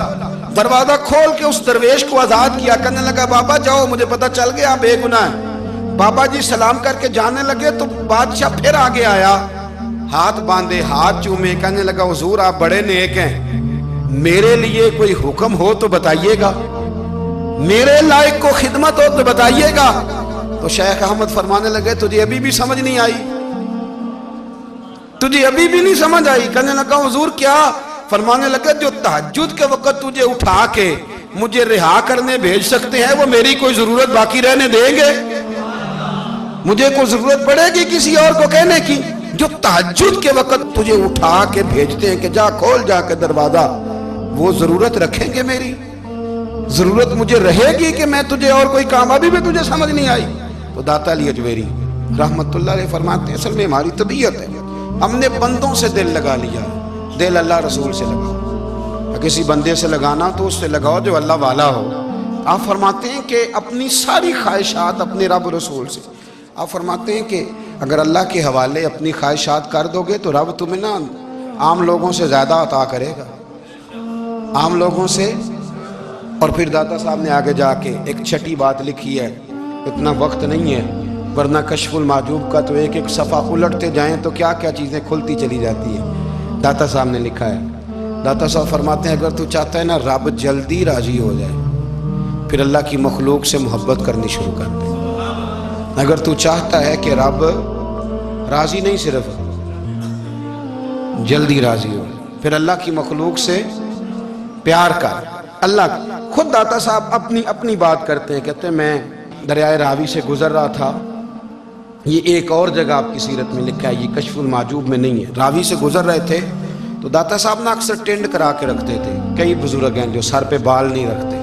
دروازہ کھول کے اس درویش کو آزاد کیا، کہنے لگا بابا جاؤ، مجھے پتہ چل گیا بے گناہ ہے۔ بابا جی سلام کر کے جانے لگے تو بادشاہ پھر آگے آیا، ہاتھ باندھے، ہاتھ چومے، کہنے لگا حضور آپ بڑے نیک ہیں، میرے لیے کوئی حکم ہو تو بتائیے گا، میرے لائق کو خدمت ہو تو بتائیے گا۔ تو شیخ احمد فرمانے لگے تجھے ابھی بھی سمجھ نہیں آئی، تجھے ابھی بھی نہیں سمجھ آئی؟ کہنے لگا حضور کیا؟ فرمانے لگے جو تہجد کے وقت تجھے اٹھا کے مجھے رہا کرنے بھیج سکتے ہیں وہ میری کوئی ضرورت باقی رہنے دیں گے؟ مجھے کوئی ضرورت پڑے گی کسی اور کو کہنے کی؟ جو تہجد کے وقت تجھے اٹھا کے بھیجتے ہیں کہ جا کھول جا کے دروازہ، وہ ضرورت رکھیں گے میری؟ ضرورت مجھے رہے گی کہ میں تجھے اور کوئی کام؟ ابھی بھی تجھے سمجھ نہیں آئی؟ تو داتا علی اجویری رحمت اللہ علیہ فرماتے ہیں اصل میں ہماری طبیعت ہے، ہم نے بندوں سے دل لگا لیا، دل اللہ رسول سے لگاؤ، کسی بندے سے لگانا تو اس سے لگاؤ جو اللہ والا ہو۔ آپ فرماتے ہیں کہ اپنی ساری خواہشات اپنے رب رسول سے، آپ فرماتے ہیں کہ اگر اللہ کے حوالے اپنی خواہشات کر دو گے تو رب تمہیں نا عام لوگوں سے زیادہ عطا کرے گا، عام لوگوں سے۔ اور پھر داتا صاحب نے آگے جا کے ایک چھٹی بات لکھی ہے، اتنا وقت نہیں ہے ورنہ کشف المحجوب کا تو ایک ایک صفحہ الٹتے جائیں تو کیا کیا چیزیں کھلتی چلی جاتی ہیں۔ داتا صاحب نے لکھا ہے، داتا صاحب فرماتے ہیں اگر تو چاہتا ہے نا رب جلدی راضی ہو جائے پھر اللہ کی مخلوق سے محبت کرنی شروع کر دے۔ اگر تو چاہتا ہے کہ رب راضی نہیں صرف جلدی راضی ہو پھر اللہ کی مخلوق سے پیار کر۔ اللہ خود داتا صاحب اپنی بات کرتے ہیں، کہتے ہیں میں دریائے راوی سے گزر رہا تھا، یہ ایک اور جگہ آپ کی سیرت میں لکھا ہے، یہ کشف المحجوب میں نہیں ہے، راوی سے گزر رہے تھے تو داتا صاحب نے اکثر ٹینڈ کرا کے رکھتے تھے، کئی بزرگ ہیں جو سر پہ بال نہیں رکھتے،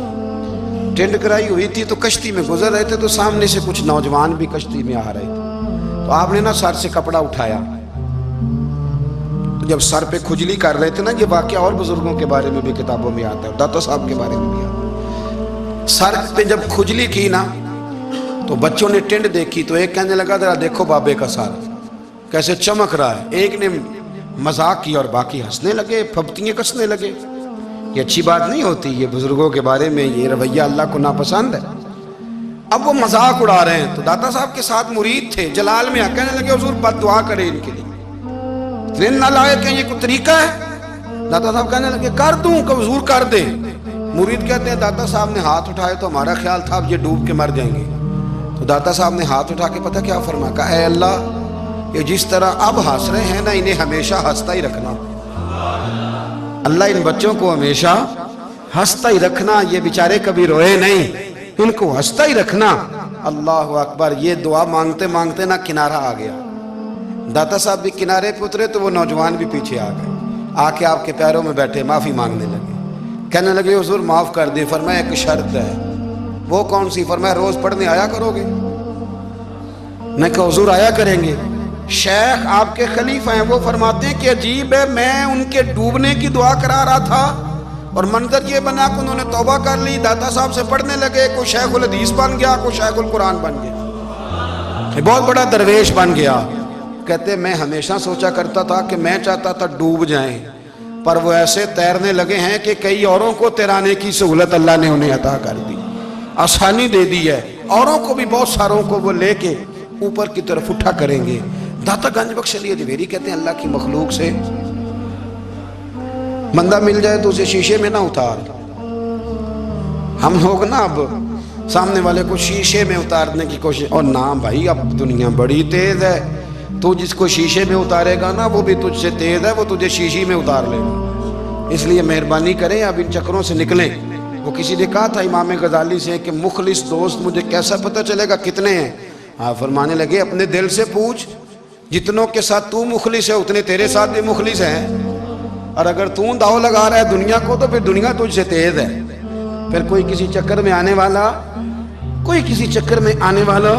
ٹینڈ کرائی ہوئی تھی تو کشتی میں گزر رہے تھے تو سامنے سے کچھ نوجوان بھی کشتی میں آ رہے تھے، تو آپ نے نا سر سے کپڑا اٹھایا، تو جب سر پہ کھجلی کر رہے تھے نا، یہ واقعہ اور بزرگوں کے بارے میں بھی کتابوں میں آتا ہے، داتا صاحب کے بارے میں بھی آتا ہے، سر پہ جب کھجلی کی نا تو بچوں نے ٹینڈ دیکھی تو ایک کہنے لگا ذرا دیکھو بابے کا سر کیسے چمک رہا ہے، ایک نے مذاق کیا اور باقی ہنسنے لگے، پھپتیاں کسنے لگے۔ یہ اچھی بات نہیں ہوتی، یہ بزرگوں کے بارے میں یہ رویہ اللہ کو ناپسند ہے۔ اب وہ مذاق اڑا رہے ہیں تو داتا صاحب کے ساتھ مرید تھے جلال میں، کہنے لگے حضور بد دعا کرے ان کے لیے، اتنے نالائق ہیں، یہ کوئی طریقہ ہے؟ داتا صاحب کہنے لگے کر دوں کہ حضور کر دے۔ مرید کہتے ہیں داتا صاحب نے ہاتھ اٹھائے تو ہمارا خیال تھا اب یہ ڈوب کے مر جائیں گے، تو داتا صاحب نے ہاتھ اٹھا کے پتہ کیا فرمایا، کہا اے اللہ یہ جس طرح اب ہنس رہے ہیں نا انہیں ہمیشہ ہنستا ہی رکھنا، اللہ ان بچوں کو ہمیشہ ہنستا ہی رکھنا، یہ بیچارے کبھی روئے نہیں، ان کو ہنستا ہی رکھنا۔ اللہ اکبر، یہ دعا مانگتے مانگتے نا کنارہ آ گیا، داتا صاحب بھی کنارے پہ اترے تو وہ نوجوان بھی پیچھے آ گئے، آ کے آپ کے پیروں میں بیٹھے معافی مانگنے لگے، کہنے لگے حضور معاف کر دیں۔ فرمایا ایک شرط ہے، وہ کون سی؟ فرمایا روز پڑھنے آیا کرو گے؟ میں کہا حضور آیا کریں گے۔ شیخ آپ کے خلیفہ ہیں، وہ فرماتے ہیں کہ عجیب ہے، میں ان کے ڈوبنے کی دعا کرا رہا تھا اور منظر یہ بنا کہ انہوں نے توبہ کر لی، داتا صاحب سے پڑھنے لگے، کوئی شیخ الحدیث بن گیا، کوئی شیخ القرآن بن گیا، بہت بڑا درویش بن گیا۔ کہتے میں ہمیشہ سوچا کرتا تھا کہ میں چاہتا تھا ڈوب جائیں، پر وہ ایسے تیرنے لگے ہیں کہ کئی اوروں کو تیرانے کی سہولت اللہ نے انہیں عطا کر دی، آسانی دے دی ہے، اوروں کو بھی بہت ساروں کو وہ لے کے اوپر کی طرف اٹھا کریں گے۔ داتا گنج بخش علی اجویری کہتے ہیں اللہ کی مخلوق سے بندہ مل جائے تو اسے شیشے میں نہ اتار۔ ہم لوگ نا اب سامنے والے کو شیشے میں اتارنے کی کوشش، اور نہ بھائی اب دنیا بڑی تیز ہے، تو جس کو شیشے میں اتارے گا نا وہ بھی تجھ سے تیز ہے، وہ تجھے شیشی میں اتار لے گا۔ اس لیے مہربانی کریں اب ان چکروں سے نکلیں۔ وہ کسی نے کہا تھا امام غزالی سے کہ مخلص دوست مجھے کیسا پتہ چلے گا کتنے ہیں؟ آپ فرمانے لگے اپنے دل سے پوچھ، جتنوں کے ساتھ تو مخلص ہے اتنے تیرے ساتھ بھی مخلص ہیں، اور اگر تو داؤ لگا رہا ہے دنیا کو تو پھر دنیا تجھ سے تیز ہے۔ پھر کوئی کسی چکر میں آنے والا، کوئی کسی چکر میں آنے والا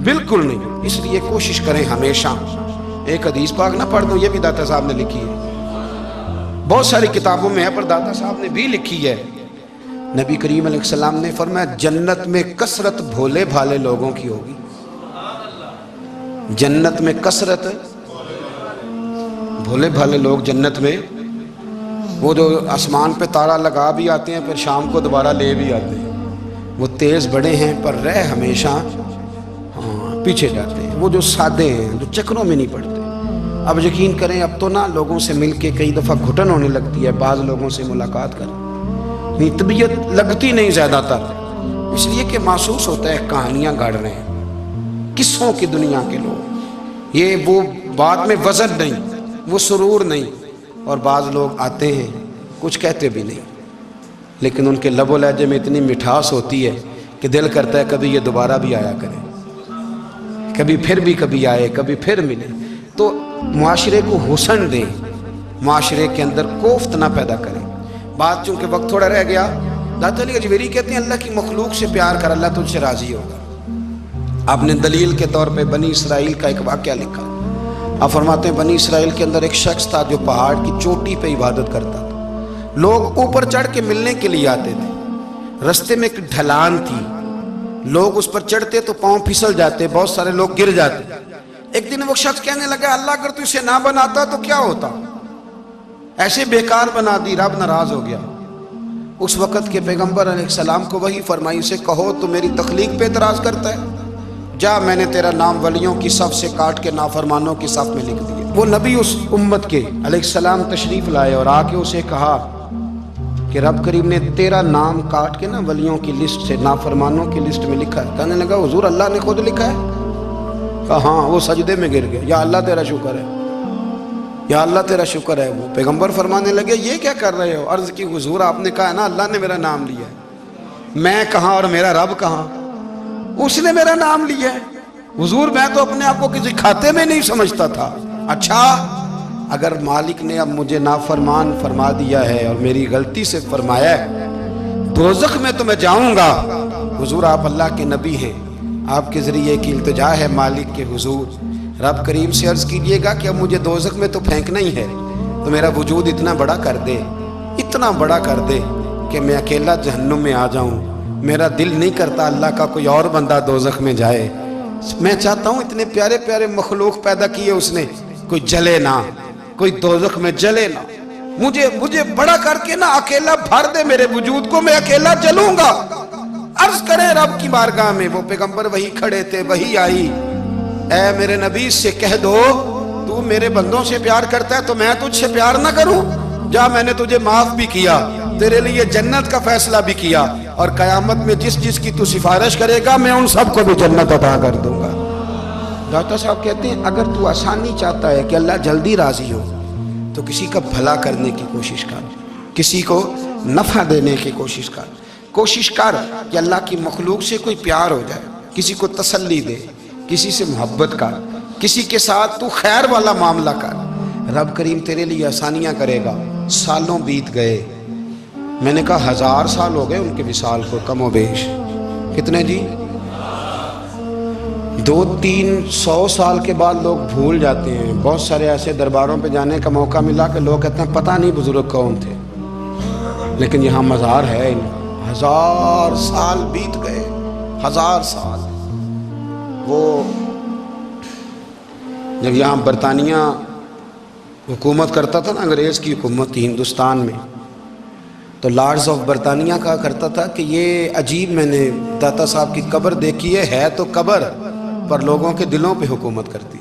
بالکل نہیں۔ اس لیے کوشش کریں ہمیشہ، ایک حدیث پاک نہ پڑھ دو، یہ بھی داتا صاحب نے لکھی ہے، بہت ساری کتابوں میں ہے پر داتا صاحب نے بھی لکھی ہے۔ نبی کریم علیہ السلام نے فرمایا جنت میں کثرت بھولے بھالے لوگوں کی ہوگی، جنت میں کثرت بھولے بھالے لوگ جنت میں، وہ جو آسمان پہ تارا لگا بھی آتے ہیں پھر شام کو دوبارہ لے بھی آتے ہیں، وہ تیز بڑے ہیں پر رہ ہمیشہ پیچھے جاتے ہیں، وہ جو سادے ہیں جو چکروں میں نہیں پڑتے۔ اب یقین کریں اب تو نا لوگوں سے مل کے کئی دفعہ گھٹن ہونے لگتی ہے، بعض لوگوں سے ملاقات کر طبیعت لگتی نہیں زیادہ تر، اس لیے کہ محسوس ہوتا ہے کہانیاں گاڑ رہے ہیں، قصوں کی دنیا کے لوگ، یہ وہ بات میں وزن نہیں، وہ سرور نہیں۔ اور بعض لوگ آتے ہیں کچھ کہتے بھی نہیں، لیکن ان کے لب و لہجے میں اتنی مٹھاس ہوتی ہے کہ دل کرتا ہے کبھی یہ دوبارہ بھی آیا کرے، کبھی پھر بھی کبھی آئے، کبھی پھر ملے۔ تو معاشرے کو حسن دیں، معاشرے کے اندر کوفت نہ پیدا کریں۔ بات چونکہ وقت تھوڑا رہ گیا، داتا علی اجمیری کہتے ہیں اللہ کی مخلوق سے پیار کر، اللہ تجھ سے راضی ہوگا۔ آپ نے دلیل کے طور پہ بنی اسرائیل کا ایک واقعہ لکھا، آپ فرماتے ہیں بنی اسرائیل کے اندر ایک شخص تھا جو پہاڑ کی چوٹی پہ عبادت کرتا تھا، لوگ اوپر چڑھ کے ملنے کے لیے آتے تھے، رستے میں ایک ڈھلان تھی، لوگ اس پر چڑھتے تو پاؤں پھسل جاتے، بہت سارے لوگ گر جاتے۔ ایک دن وہ شخص کہنے لگا اللہ اگر تو اسے نہ بناتا تو کیا ہوتا، ایسے بیکار بنا دی، رب ناراض ہو گیا۔ اس وقت کے پیغمبر علیہ السلام کو وحی فرمائی اسے کہو تو میری تخلیق پہ اعتراض کرتا ہے، جا میں نے تیرا نام ولیوں کی صف سے کاٹ کے نافرمانوں کی صف میں لکھ دیا۔ وہ نبی اس امت کے علیہ السلام تشریف لائے اور آ کے اسے کہا کہ رب کریم نے تیرا نام کاٹ کے نا ولیوں کی لسٹ سے نافرمانوں کی لسٹ میں لکھا ہے۔ کہنے لگا حضور اللہ نے خود لکھا ہے؟ کہا ہاں۔ وہ سجدے میں گر گئے، یا اللہ تیرا شکر ہے، یا اللہ تیرا شکر ہے۔ وہ پیغمبر فرمانے لگے یہ کیا کر رہے ہو؟ عرض کی حضور آپ نے کہا ہے نا اللہ نے میرا نام لیا ہے، میں کہاں اور میرا رب کہاں؟ اس نے میرا نام لیا ہے حضور، میں تو اپنے آپ کو کسی کھاتے میں نہیں سمجھتا تھا۔ اچھا اگر مالک نے اب مجھے نافرمان فرما دیا ہے اور میری غلطی سے فرمایا ہے دوزخ میں تو میں جاؤں گا۔ حضور آپ اللہ کے نبی ہیں، آپ کے ذریعے کی التجا ہے مالک کے حضور، رب کریم سے عرض کیجئے گا کہ اب مجھے دوزخ میں تو پھینکنا ہی ہے، تو میرا وجود اتنا بڑا کر دے، اتنا بڑا کر دے کہ میں اکیلا جہنم میں آ جاؤں۔ میرا دل نہیں کرتا اللہ کا کوئی اور بندہ دوزخ میں جائے، میں چاہتا ہوں اتنے پیارے پیارے مخلوق پیدا کیے اس نے، کوئی جلے نہ، کوئی دوزخ میں جلے نہ، مجھے بڑا کر کے نہ اکیلا بھر دے میرے وجود کو، میں اکیلا جلوں گا۔ عرض کرے رب کی بارگاہ میں، وہ پیغمبر وہی کھڑے تھے، وہی آئی، اے میرے نبی سے کہہ دو تو میرے بندوں سے پیار کرتا ہے تو میں تجھ سے پیار نہ کروں؟ جا میں نے تجھے معاف بھی کیا، تیرے لیے جنت کا فیصلہ بھی کیا، اور قیامت میں جس کی تو سفارش کرے گا میں ان سب کو بھی جنت عطا کر دوں گا۔ داتا صاحب کہتے ہیں اگر تو آسانی چاہتا ہے کہ اللہ جلدی راضی ہو تو کسی کا بھلا کرنے کی کوشش کر، کسی کو نفع دینے کی کوشش کر کہ اللہ کی مخلوق سے کوئی پیار ہو جائے، کسی کو تسلی دے، کسی سے محبت کر، کسی کے ساتھ تو خیر والا معاملہ کر، رب کریم تیرے لیے آسانیاں کرے گا۔ سالوں بیت گئے، میں نے کہا 1000 سال ہو گئے ان کے وصال کو کم و بیش، کتنے جی؟ 200-300 سال کے بعد لوگ بھول جاتے ہیں۔ بہت سارے ایسے درباروں پہ جانے کا موقع ملا کہ لوگ کہتے ہیں پتہ نہیں بزرگ کون تھے، لیکن یہاں مزار ہے، 1000 سال بیت گئے، 1000 سال۔ وہ جب یہاں برطانیہ حکومت کرتا تھا نا، انگریز کی حکومت تھی ہندوستان میں، تو لارڈز آف برطانیہ کہا کرتا تھا کہ یہ عجیب، میں نے داتا صاحب کی قبر دیکھی ہے تو قبر پر لوگوں کے دلوں پہ حکومت کرتی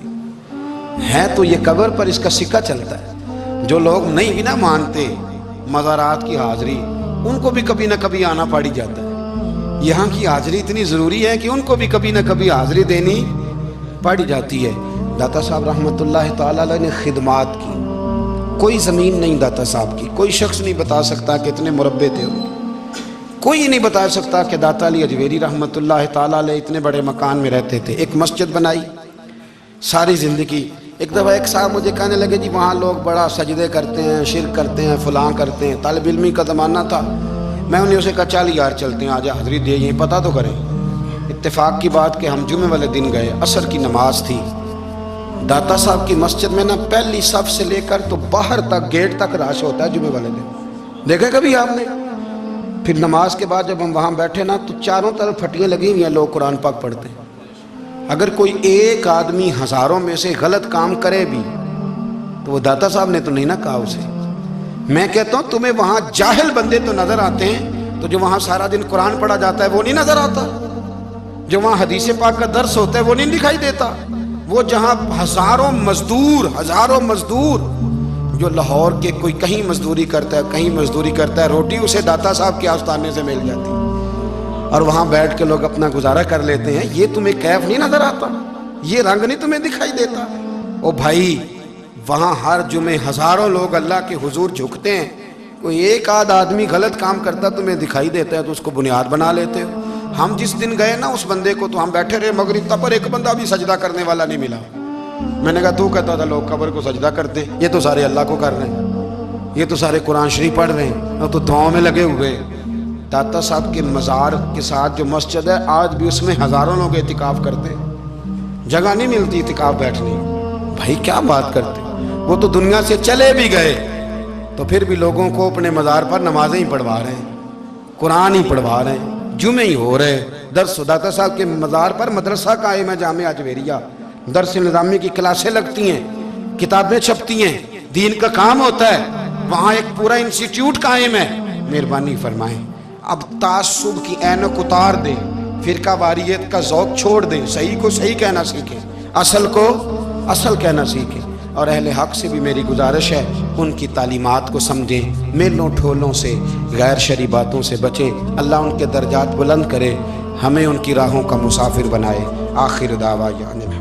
ہے تو یہ قبر پر اس کا سکہ چلتا ہے۔ جو لوگ نہیں بھی نہ مانتے مزارات کی حاضری، ان کو بھی کبھی نہ کبھی آنا پڑ جاتا ہے۔ یہاں کی حاضری اتنی ضروری ہے کہ ان کو بھی کبھی نہ کبھی حاضری دینی پڑ جاتی ہے۔ داتا صاحب رحمۃ اللہ تعالیٰ علیہ نے خدمات کی، کوئی زمین نہیں داتا صاحب کی، کوئی شخص نہیں بتا سکتا کہ اتنے مربع تھے ان کے، کوئی نہیں بتا سکتا کہ داتا علی اجمیری رحمۃ اللہ تعالیٰ علیہ اتنے بڑے مکان میں رہتے تھے۔ ایک مسجد بنائی ساری زندگی۔ ایک دفعہ ایک صاحب مجھے کہنے لگے جی وہاں لوگ بڑا سجدے کرتے ہیں، شرک کرتے ہیں، فلاں کرتے ہیں، طالب علمی کا زمانہ تھا، میں انہیں اسے کہا چل یار چلتے ہیں، آجا حضری دے یہیں پتہ تو کریں۔ اتفاق کی بات کہ ہم جمعے والے دن گئے، عصر کی نماز تھی، داتا صاحب کی مسجد میں نا پہلی صف سے لے کر تو باہر تک گیٹ تک رش ہوتا ہے جمعے والے دن، دیکھیں کبھی آپ نے؟ پھر نماز کے بعد جب ہم وہاں بیٹھے نا تو چاروں طرف پھٹیاں لگی ہوئی ہیں، لوگ قرآن پاک پڑھتے ہیں۔ اگر کوئی ایک آدمی ہزاروں میں سے غلط کام کرے بھی تو وہ داتا صاحب نے تو نہیں نہ کہا اسے۔ میں کہتا ہوں تمہیں وہاں جاہل بندے تو نظر آتے ہیں، تو جو وہاں سارا دن قرآن پڑھا جاتا ہے وہ نہیں نظر آتا؟ جو وہاں حدیث پاک کا درس ہوتا ہے وہ نہیں دکھائی دیتا؟ وہ جہاں ہزاروں مزدور جو لاہور کے کوئی کہیں مزدوری کرتا ہے کہیں مزدوری کرتا ہے، روٹی اسے داتا صاحب کے آستانے سے مل جاتی اور وہاں بیٹھ کے لوگ اپنا گزارا کر لیتے ہیں، یہ تمہیں کیف نہیں نظر آتا؟ یہ رنگ نہیں تمہیں دکھائی دیتا؟ او بھائی، وہاں ہر جمعے ہزاروں لوگ اللہ کے حضور جھکتے ہیں، کوئی ایک آدھ آدمی غلط کام کرتا تمہیں دکھائی دیتا ہے تو اس کو بنیاد بنا لیتے ہو۔ ہم جس دن گئے نا اس بندے کو تو ہم بیٹھے رہے مغرب تک پر ایک بندہ بھی سجدہ کرنے والا نہیں ملا۔ میں نے کہا تو کہتا تھا لوگ قبر کو سجدہ کرتے ہیں، یہ تو سارے اللہ کو کر رہے ہیں، یہ تو سارے قرآن شریف پڑھ رہے ہیں اور تو دعاؤں میں لگے ہوئے۔ داتا صاحب کے مزار کے ساتھ جو مسجد ہے آج بھی اس میں ہزاروں لوگ اعتکاف کرتے ہیں، جگہ نہیں ملتی اعتکاف بیٹھنے۔ بھائی کیا بات کرتے، وہ تو دنیا سے چلے بھی گئے تو پھر بھی لوگوں کو اپنے مزار پر نمازیں ہی پڑھوا رہے ہیں، قرآن ہی پڑھوا رہے ہیں، جمعے ہی ہو رہے درس۔ داتا صاحب کے مزار پر مدرسہ قائم ہے جامعہ اجویریہ، درس نظامی کی کلاسیں لگتی ہیں، کتابیں چھپتی ہیں، دین کا کام ہوتا ہے، وہاں ایک پورا انسٹیٹیوٹ قائم ہے۔ مہربانی فرمائیں اب تعصب کی اینک اتار دیں، فرقہ واریت کا ذوق چھوڑ دیں، صحیح کو صحیح کہنا سیکھیں، اصل کو اصل کہنا سیکھیں۔ اور اہل حق سے بھی میری گزارش ہے ان کی تعلیمات کو سمجھیں، میلوں ٹھولوں سے غیر شرعی باتوں سے بچیں، اللہ ان کے درجات بلند کرے، ہمیں ان کی راہوں کا مسافر بنائے۔ آخر دعوانا